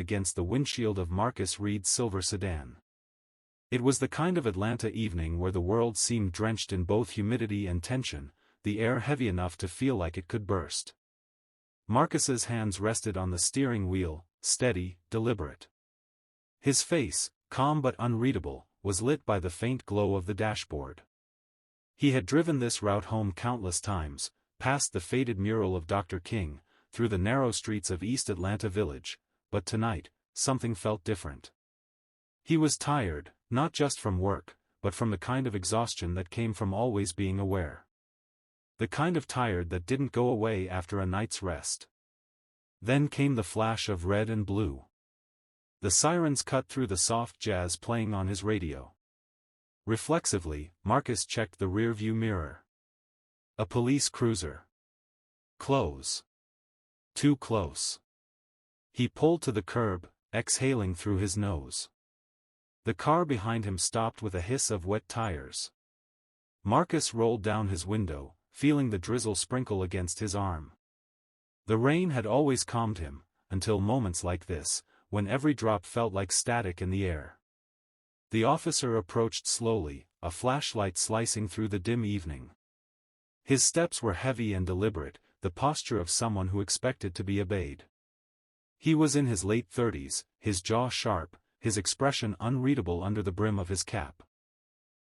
against the windshield of Marcus Reed's silver sedan. It was the kind of Atlanta evening where the world seemed drenched in both humidity and tension, the air heavy enough to feel like it could burst. Marcus's hands rested on the steering wheel, steady, deliberate. His face, calm but unreadable, was lit by the faint glow of the dashboard. He had driven this route home countless times, past the faded mural of Dr. King, through the narrow streets of East Atlanta Village, but tonight, something felt different. He was tired, not just from work, but from the kind of exhaustion that came from always being aware. The kind of tired that didn't go away after a night's rest. Then came the flash of red and blue. The sirens cut through the soft jazz playing on his radio. Reflexively, Marcus checked the rearview mirror. A police cruiser. Close. Too close. He pulled to the curb, exhaling through his nose. The car behind him stopped with a hiss of wet tires. Marcus rolled down his window, feeling the drizzle sprinkle against his arm. The rain had always calmed him, until moments like this, when every drop felt like static in the air. The officer approached slowly, a flashlight slicing through the dim evening. His steps were heavy and deliberate, the posture of someone who expected to be obeyed. He was in his late 30s, his jaw sharp, his expression unreadable under the brim of his cap.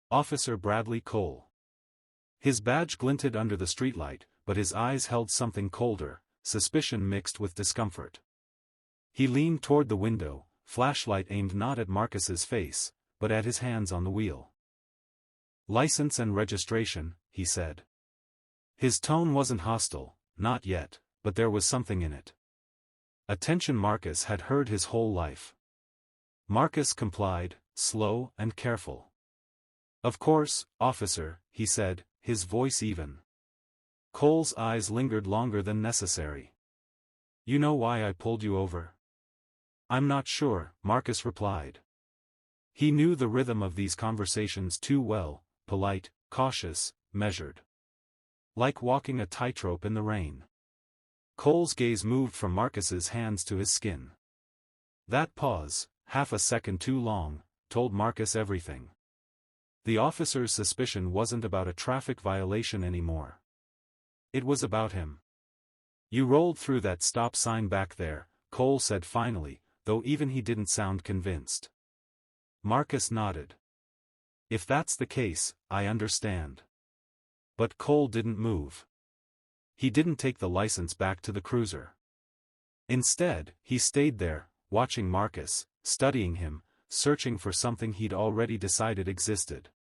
Officer Bradley Cole. His badge glinted under the streetlight, but his eyes held something colder, suspicion mixed with discomfort. He leaned toward the window, flashlight aimed not at Marcus's face, but at his hands on the wheel. "License and registration," he said. His tone wasn't hostile, not yet, but there was something in it. Attention Marcus had heard his whole life. Marcus complied, slow and careful. "Of course, officer," he said, his voice even. Cole's eyes lingered longer than necessary. "You know why I pulled you over?" "I'm not sure," Marcus replied. He knew the rhythm of these conversations too well, polite, cautious, measured. Like walking a tightrope in the rain. Cole's gaze moved from Marcus's hands to his skin. That pause, half a second too long, told Marcus everything. The officer's suspicion wasn't about a traffic violation anymore. It was about him. "You rolled through that stop sign back there," Cole said finally, though even he didn't sound convinced. Marcus nodded. "If that's the case, I understand." But Cole didn't move. He didn't take the license back to the cruiser. Instead, he stayed there, watching Marcus, studying him, searching for something he'd already decided existed.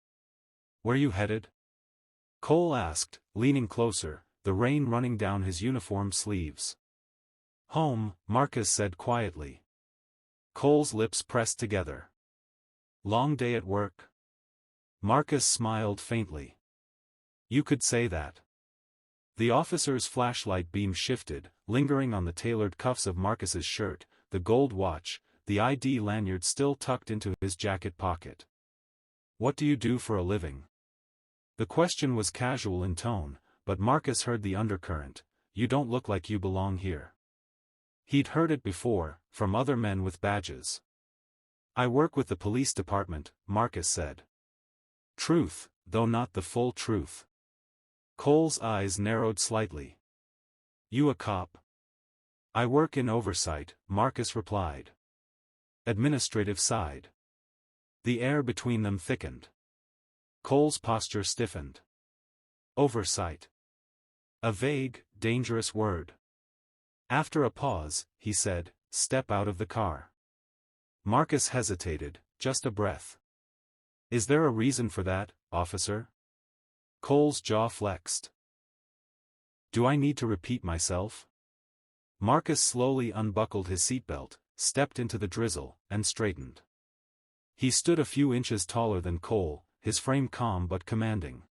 "Where you headed?" Cole asked, leaning closer, the rain running down his uniform sleeves. "Home," Marcus said quietly. Cole's lips pressed together. "Long day at work?" Marcus smiled faintly. "You could say that." The officer's flashlight beam shifted, lingering on the tailored cuffs of Marcus's shirt, the gold watch, the ID lanyard still tucked into his jacket pocket. "What do you do for a living?" The question was casual in tone, but Marcus heard the undercurrent. "You don't look like you belong here." He'd heard it before, from other men with badges. "I work with the police department," Marcus said. Truth, though not the full truth. Cole's eyes narrowed slightly. "You a cop?" "I work in oversight," Marcus replied. "Administrative side." The air between them thickened. Cole's posture stiffened. Oversight. A vague, dangerous word. After a pause, he said, "Step out of the car." Marcus hesitated, just a breath. "Is there a reason for that, officer?" Cole's jaw flexed. "Do I need to repeat myself?" Marcus slowly unbuckled his seatbelt, stepped into the drizzle, and straightened. He stood a few inches taller than Cole, his frame calm but commanding.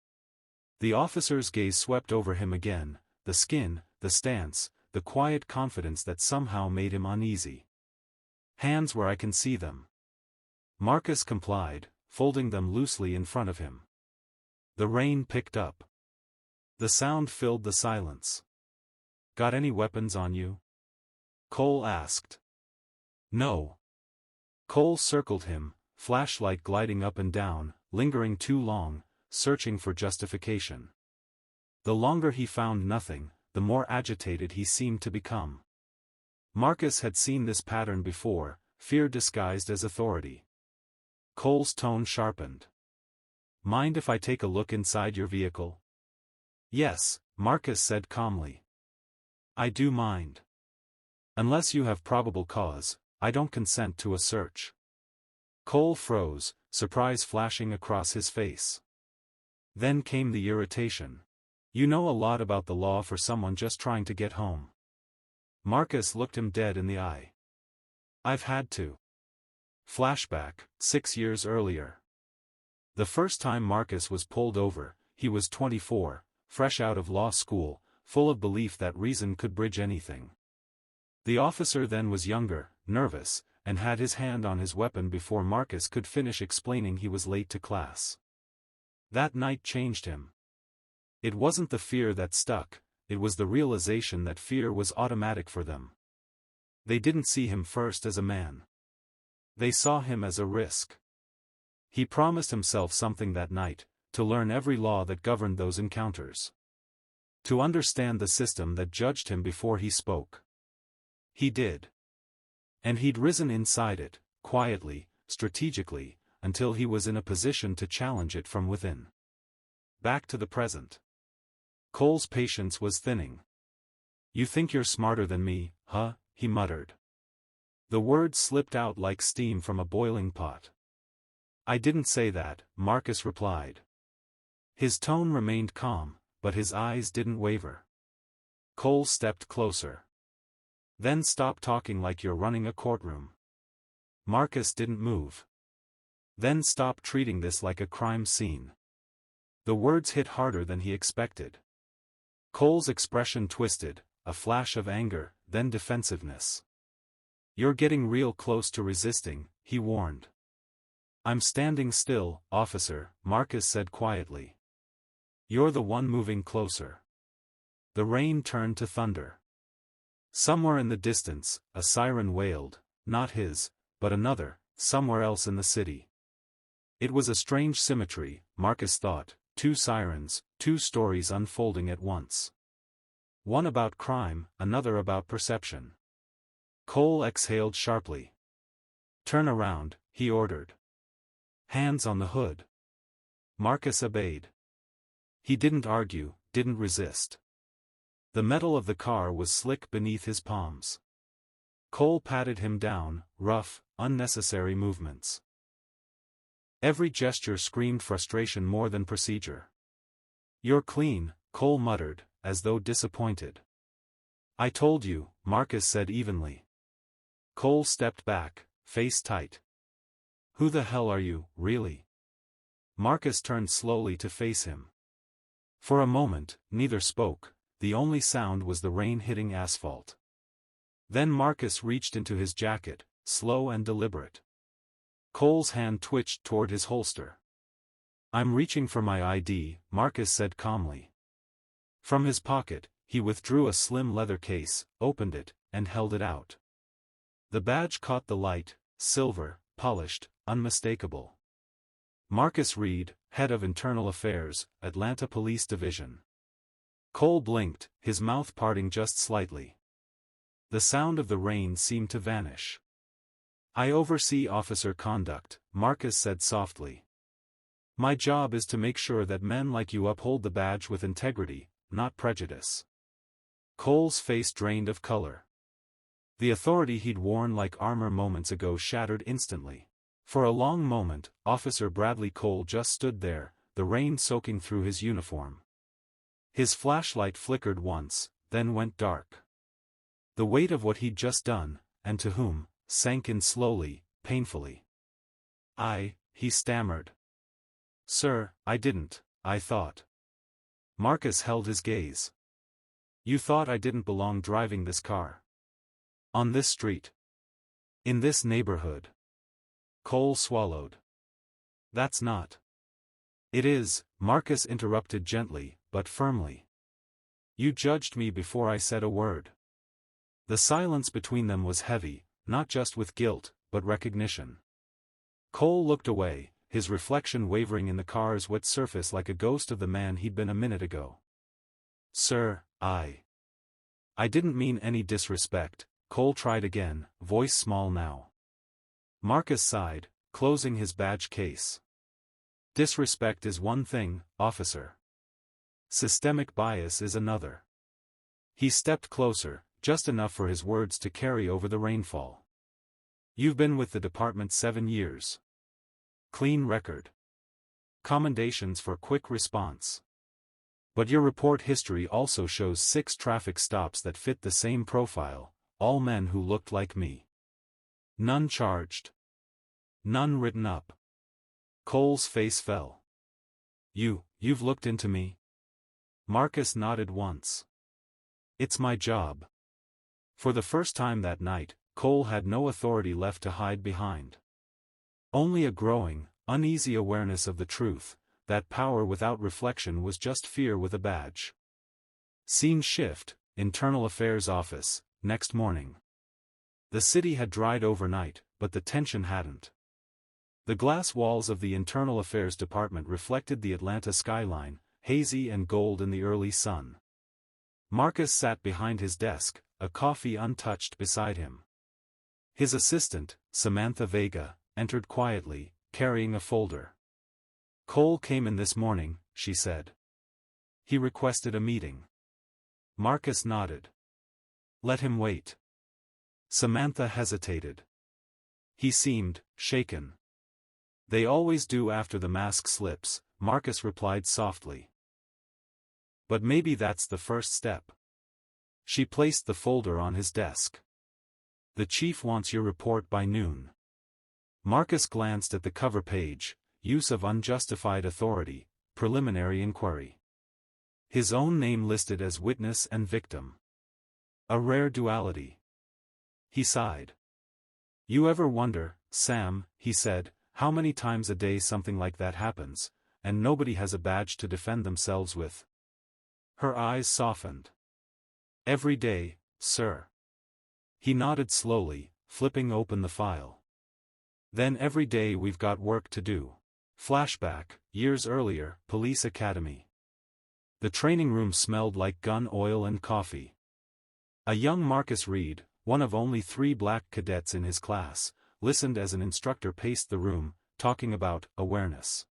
The officer's gaze swept over him again, the skin, the stance, the quiet confidence that somehow made him uneasy. "Hands where I can see them." Marcus complied, folding them loosely in front of him. The rain picked up. The sound filled the silence. "Got any weapons on you?" Cole asked. No. Cole circled him, flashlight gliding up and down, lingering too long, searching for justification. The longer he found nothing, the more agitated he seemed to become. Marcus had seen this pattern before, fear disguised as authority. Cole's tone sharpened. Mind if I take a look inside your vehicle? Yes, Marcus said calmly. I do mind. Unless you have probable cause, I don't consent to a search. Cole froze, surprise flashing across his face. Then came the irritation. You know a lot about the law for someone just trying to get home. Marcus looked him dead in the eye. I've had to. Flashback, 6 years earlier. The first time Marcus was pulled over, he was 24, fresh out of law school, full of belief that reason could bridge anything. The officer then was younger, nervous, and had his hand on his weapon before Marcus could finish explaining he was late to class. That night changed him. It wasn't the fear that stuck, it was the realization that fear was automatic for them. They didn't see him first as a man. They saw him as a risk. He promised himself something that night, to learn every law that governed those encounters. To understand the system that judged him before he spoke. He did. And he'd risen inside it, quietly, strategically, until he was in a position to challenge it from within. Back to the present. Cole's patience was thinning. You think you're smarter than me, huh? He muttered. The words slipped out like steam from a boiling pot. I didn't say that, Marcus replied. His tone remained calm, but his eyes didn't waver. Cole stepped closer. Then stop talking like you're running a courtroom. Marcus didn't move. Then stop treating this like a crime scene. The words hit harder than he expected. Cole's expression twisted, a flash of anger, then defensiveness. You're getting real close to resisting, he warned. I'm standing still, officer, Marcus said quietly. You're the one moving closer. The rain turned to thunder. Somewhere in the distance, a siren wailed, not his, but another, somewhere else in the city. It was a strange symmetry, Marcus thought, 2 sirens, 2 stories unfolding at once. One about crime, another about perception. Cole exhaled sharply. Turn around, he ordered. Hands on the hood. Marcus obeyed. He didn't argue, didn't resist. The metal of the car was slick beneath his palms. Cole patted him down, rough, unnecessary movements. Every gesture screamed frustration more than procedure. You're clean, Cole muttered, as though disappointed. I told you, Marcus said evenly. Cole stepped back, face tight. Who the hell are you, really? Marcus turned slowly to face him. For a moment, neither spoke, the only sound was the rain hitting asphalt. Then Marcus reached into his jacket, slow and deliberate. Cole's hand twitched toward his holster. I'm reaching for my ID, Marcus said calmly. From his pocket, he withdrew a slim leather case, opened it, and held it out. The badge caught the light, silver, polished, unmistakable. Marcus Reed, Head of Internal Affairs, Atlanta Police Division. Cole blinked, his mouth parting just slightly. The sound of the rain seemed to vanish. I oversee officer conduct, Marcus said softly. My job is to make sure that men like you uphold the badge with integrity, not prejudice. Cole's face drained of color. The authority he'd worn like armor moments ago shattered instantly. For a long moment, Officer Bradley Cole just stood there, the rain soaking through his uniform. His flashlight flickered once, then went dark. The weight of what he'd just done, and to whom, sank in slowly, painfully. He stammered. Sir, I didn't, I thought. Marcus held his gaze. You thought I didn't belong driving this car? On this street? In this neighborhood? Cole swallowed. That's not. It is, Marcus interrupted gently, but firmly. You judged me before I said a word. The silence between them was heavy, not just with guilt, but recognition. Cole looked away, his reflection wavering in the car's wet surface like a ghost of the man he'd been a minute ago. "Sir, I didn't mean any disrespect," Cole tried again, voice small now. Marcus sighed, closing his badge case. "Disrespect is one thing, officer. Systemic bias is another." He stepped closer, just enough for his words to carry over the rainfall. "You've been with the department 7 years. Clean record. Commendations for quick response. But your report history also shows 6 traffic stops that fit the same profile, all men who looked like me. None charged. None written up." Cole's face fell. You've looked into me?" Marcus nodded once. "It's my job." For the first time that night, Cole had no authority left to hide behind. Only a growing, uneasy awareness of the truth, that power without reflection was just fear with a badge. Scene shift, Internal Affairs Office, next morning. The city had dried overnight, but the tension hadn't. The glass walls of the Internal Affairs Department reflected the Atlanta skyline, hazy and gold in the early sun. Marcus sat behind his desk, a coffee untouched beside him. His assistant, Samantha Vega, entered quietly, carrying a folder. "Cole came in this morning," she said. "He requested a meeting." Marcus nodded. "Let him wait." Samantha hesitated. He seemed shaken. "They always do after the mask slips," Marcus replied softly. "But maybe that's the first step." She placed the folder on his desk. "The chief wants your report by noon." Marcus glanced at the cover page, use of unjustified authority, preliminary inquiry. His own name listed as witness and victim. A rare duality. He sighed. "You ever wonder, Sam," he said, "how many times a day something like that happens, and nobody has a badge to defend themselves with?" Her eyes softened. "Every day, sir." He nodded slowly, flipping open the file. "Then every day we've got work to do." Flashback, years earlier, Police Academy. The training room smelled like gun oil and coffee. A young Marcus Reed, one of only 3 black cadets in his class, listened as an instructor paced the room, talking about awareness.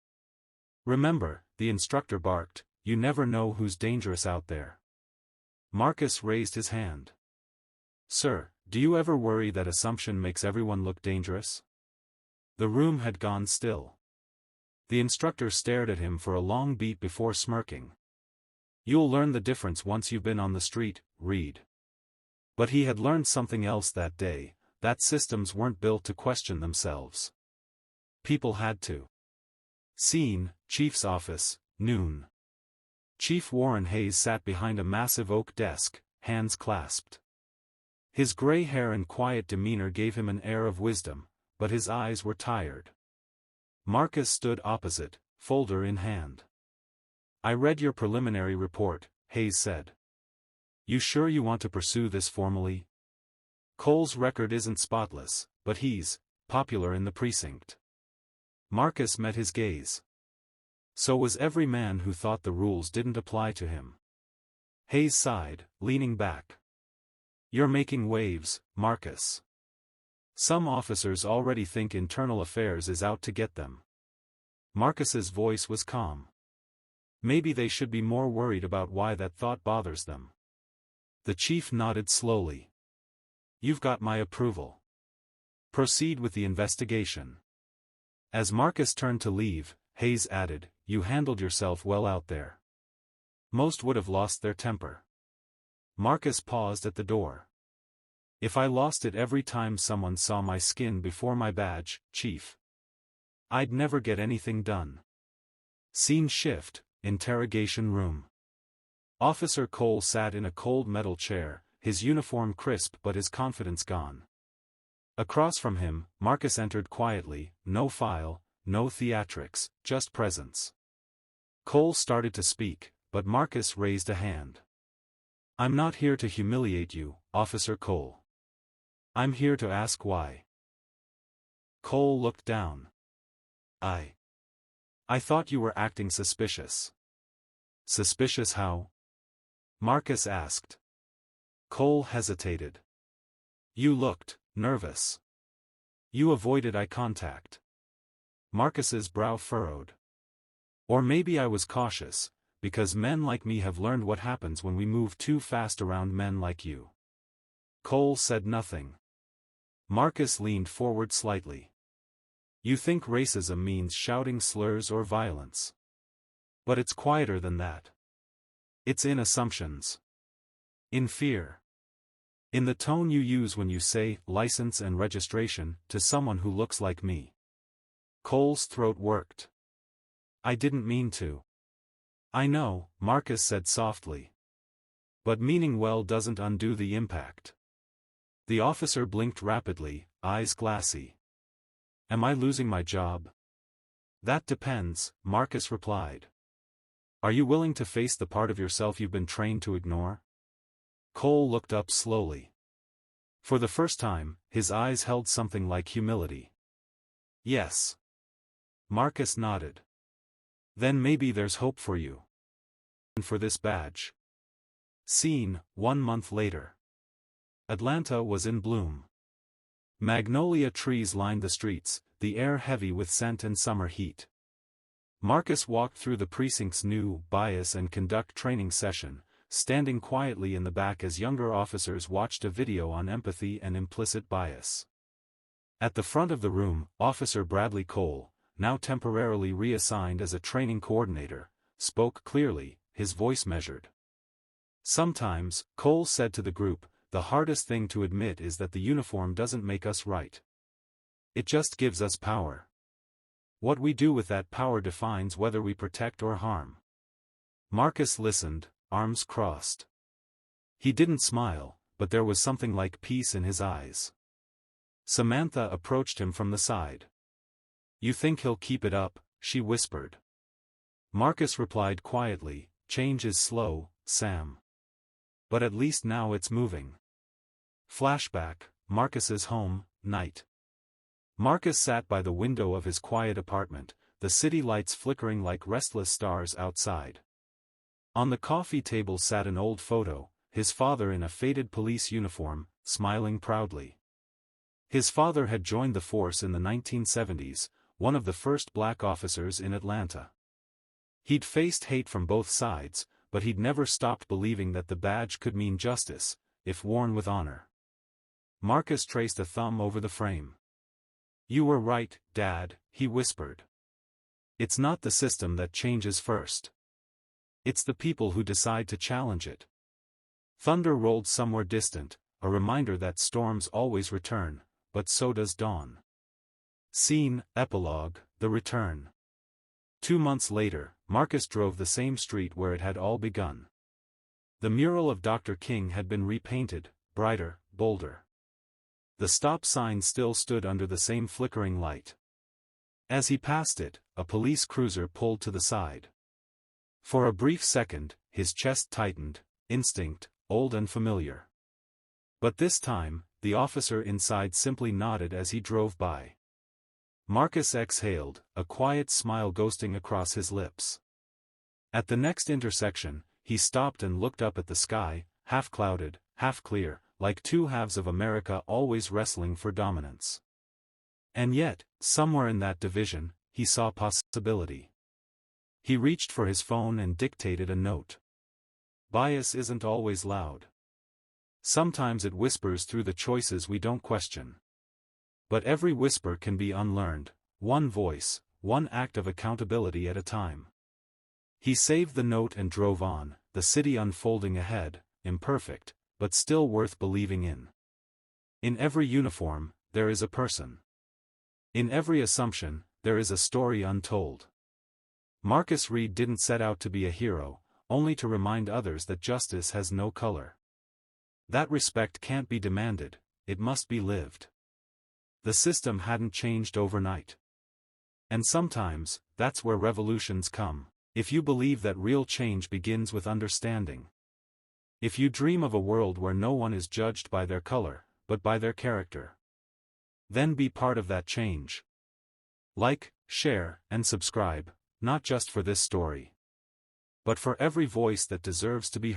"Remember," the instructor barked, "you never know who's dangerous out there." Marcus raised his hand. "Sir, do you ever worry that assumption makes everyone look dangerous?" The room had gone still. The instructor stared at him for a long beat before smirking. "You'll learn the difference once you've been on the street, Reed." But he had learned something else that day, that systems weren't built to question themselves. People had to. Scene, Chief's office, noon. Chief Warren Hayes sat behind a massive oak desk, hands clasped. His gray hair and quiet demeanor gave him an air of wisdom, but his eyes were tired. Marcus stood opposite, folder in hand. "I read your preliminary report," Hayes said. "You sure you want to pursue this formally? Cole's record isn't spotless, but he's popular in the precinct." Marcus met his gaze. So was every man who thought the rules didn't apply to him. Hayes sighed, leaning back. "You're making waves, Marcus. Some officers already think Internal Affairs is out to get them." Marcus's voice was calm. "Maybe they should be more worried about why that thought bothers them." The chief nodded slowly. "You've got my approval. Proceed with the investigation." As Marcus turned to leave, Hayes added, "You handled yourself well out there. Most would have lost their temper." Marcus paused at the door. "If I lost it every time someone saw my skin before my badge, Chief, I'd never get anything done." Scene shift, interrogation room. Officer Cole sat in a cold metal chair, his uniform crisp but his confidence gone. Across from him, Marcus entered quietly, no file, no theatrics, just presence. Cole started to speak, but Marcus raised a hand. "I'm not here to humiliate you, Officer Cole. I'm here to ask why. Cole looked down. I thought you were acting suspicious. Suspicious how? Marcus asked. Cole hesitated. You looked nervous. You avoided eye contact. Marcus's brow furrowed. Or maybe I was cautious, because men like me have learned what happens when we move too fast around men like you. Cole said nothing. Marcus leaned forward slightly. You think racism means shouting slurs or violence. But it's quieter than that. It's in assumptions. In fear. In the tone you use when you say license and registration to someone who looks like me. Cole's throat worked. I didn't mean to. I know, Marcus said softly. But meaning well doesn't undo the impact. The officer blinked rapidly, eyes glassy. Am I losing my job? That depends, Marcus replied. Are you willing to face the part of yourself you've been trained to ignore? Cole looked up slowly. For the first time, his eyes held something like humility. Yes. Marcus nodded. Then maybe there's hope for you. And for this badge. Scene, 1 month later. Atlanta was in bloom. Magnolia trees lined the streets, the air heavy with scent and summer heat. Marcus walked through the precinct's new bias and conduct training session, standing quietly in the back as younger officers watched a video on empathy and implicit bias. At the front of the room, Officer Bradley Cole, now temporarily reassigned as a training coordinator, spoke clearly, his voice measured. Sometimes, Cole said to the group, the hardest thing to admit is that the uniform doesn't make us right. It just gives us power. What we do with that power defines whether we protect or harm. Marcus listened, arms crossed. He didn't smile, but there was something like peace in his eyes. Samantha approached him from the side. You think he'll keep it up? She whispered. Marcus replied quietly, change is slow, Sam. But at least now it's moving. Flashback, Marcus's home, night. Marcus sat by the window of his quiet apartment, the city lights flickering like restless stars outside. On the coffee table sat an old photo, his father in a faded police uniform, smiling proudly. His father had joined the force in the 1970s, one of the first black officers in Atlanta. He'd faced hate from both sides, but he'd never stopped believing that the badge could mean justice, if worn with honor. Marcus traced a thumb over the frame. You were right, Dad, he whispered. It's not the system that changes first. It's the people who decide to challenge it. Thunder rolled somewhere distant, a reminder that storms always return, but so does dawn. Scene, epilogue, the return. 2 months later, Marcus drove the same street where it had all begun. The mural of Dr. King had been repainted, brighter, bolder. The stop sign still stood under the same flickering light. As he passed it, a police cruiser pulled to the side. For a brief second, his chest tightened, instinct, old and familiar. But this time, the officer inside simply nodded as he drove by. Marcus exhaled, a quiet smile ghosting across his lips. At the next intersection, he stopped and looked up at the sky, half clouded, half clear, like two halves of America always wrestling for dominance. And yet, somewhere in that division, he saw possibility. He reached for his phone and dictated a note. Bias isn't always loud. Sometimes it whispers through the choices we don't question. But every whisper can be unlearned, one voice, one act of accountability at a time. He saved the note and drove on, the city unfolding ahead, imperfect, but still worth believing in. In every uniform, there is a person. In every assumption, there is a story untold. Marcus Reed didn't set out to be a hero, only to remind others that justice has no color. That respect can't be demanded, it must be lived. The system hadn't changed overnight. And sometimes, that's where revolutions come, if you believe that real change begins with understanding. If you dream of a world where no one is judged by their color, but by their character. Then be part of that change. Like, share, and subscribe, not just for this story, but for every voice that deserves to be